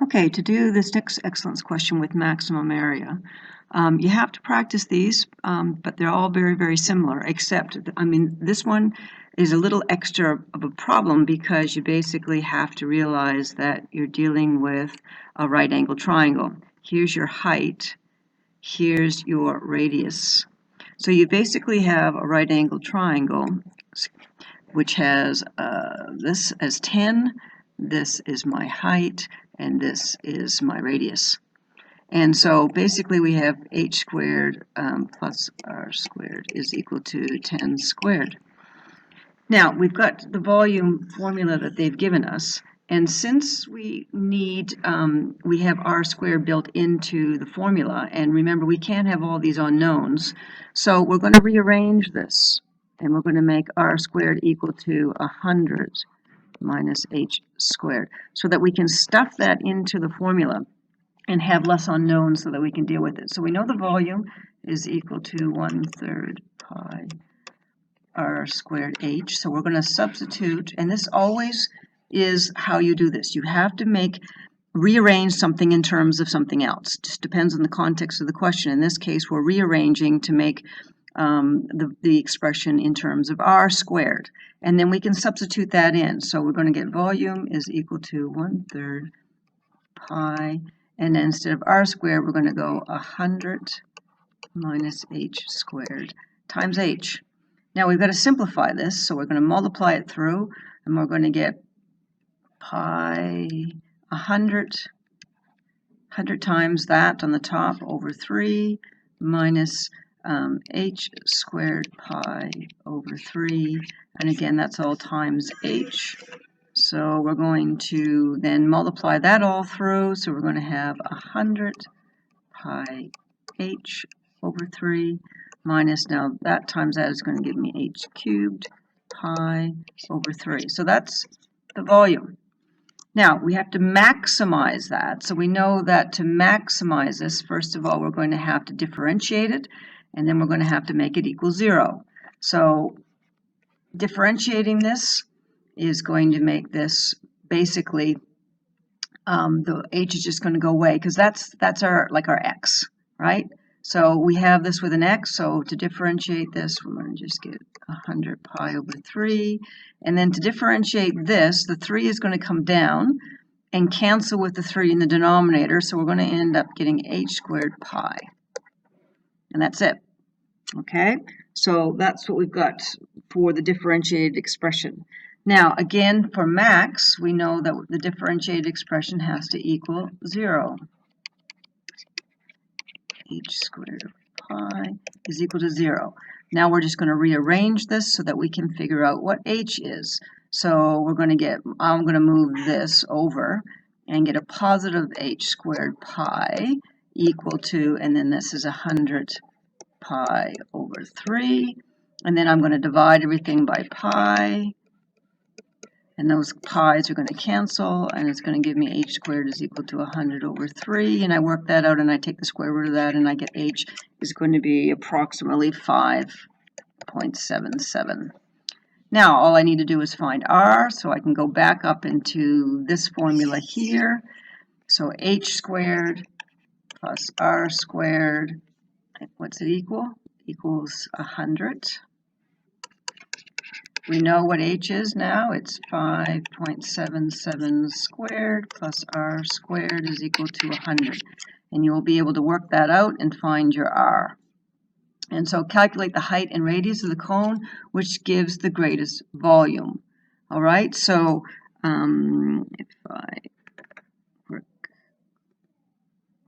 Okay, to do this next excellence question with maximum area, you have to practice these, but they're all very, very similar, except, this one is a little extra of a problem because you basically have to realize that you're dealing with a right angle triangle. Here's your height, here's your radius. So you basically have a right angle triangle which has this as 10, this is my height, and this is my radius. And so basically we have h squared plus r squared is equal to 10 squared. Now we've got the volume formula that they've given us, and since we have r squared built into the formula, and remember we can't have all these unknowns, so we're going to rearrange this, and we're going to make r squared equal to 100 minus h squared, so that we can stuff that into the formula and have less unknowns so that we can deal with it. So we know the volume is equal to 1/3 pi r squared h. So we're going to substitute, and this always is how you do this. You have to rearrange something in terms of something else. It just depends on the context of the question. In this case, we're rearranging to make the expression in terms of r squared. And then we can substitute that in. So we're going to get volume is equal to 1/3 pi, and then instead of r squared, we're going to go 100 minus h squared times h. Now we've got to simplify this, so we're going to multiply it through, and we're going to get pi 100 times that on the top over 3 minus h squared pi over 3, and again that's all times h. So we're going to then multiply that all through, so we're going to have 100 pi h over 3 minus, now that times that is going to give me h cubed pi over 3. So that's the volume. Now we have to maximize that. So we know that to maximize this, first of all, we're going to have to differentiate it, and then we're going to have to make it equal 0. So differentiating this is going to make this basically the h is just going to go away because that's our x, right? So we have this with an x, so to differentiate this, we're going to just get 100 pi over 3. And then to differentiate this, the 3 is going to come down and cancel with the 3 in the denominator, so we're going to end up getting h squared pi. And that's it. Okay? So that's what we've got for the differentiated expression. Now, again, for max, we know that the differentiated expression has to equal 0. H squared pi is equal to 0. Now we're just going to rearrange this so that we can figure out what h is. So we're going to get, I'm going to move this over and get a positive h squared pi equal to, and then this is 100 pi over 3. And then I'm going to divide everything by pi. And those pi's are going to cancel, and it's going to give me h squared is equal to 100 over 3. And I work that out, and I take the square root of that, and I get h is going to be approximately 5.77. Now, all I need to do is find r, so I can go back up into this formula here. So h squared plus r squared, what's it equal? Equals 100. We know what h is now. It's 5.77 squared plus r squared is equal to 100. And you will be able to work that out and find your r. And so calculate the height and radius of the cone, which gives the greatest volume. All right, so if I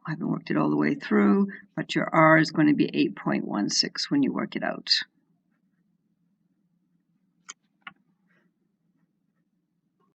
haven't worked it all the way through, but your r is going to be 8.16 when you work it out.